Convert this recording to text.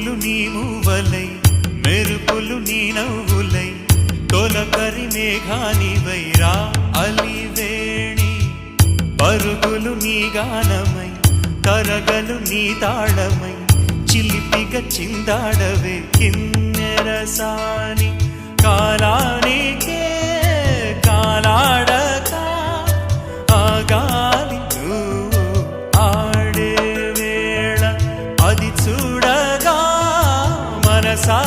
పువ్వులు నీ మూవలై మెరుపులు నీ నవ్వులై తొలకరి మేఘానివై రా అలివేణి పరుగులు నీ గానమై తరగలు నీ తాళమై చిలిపిగా చిందాడవే కిన్నెరసాని కాలానికే కాలాడక ఆగాలి నువ్వు ఆడే వేళ అది చూడగా మనసా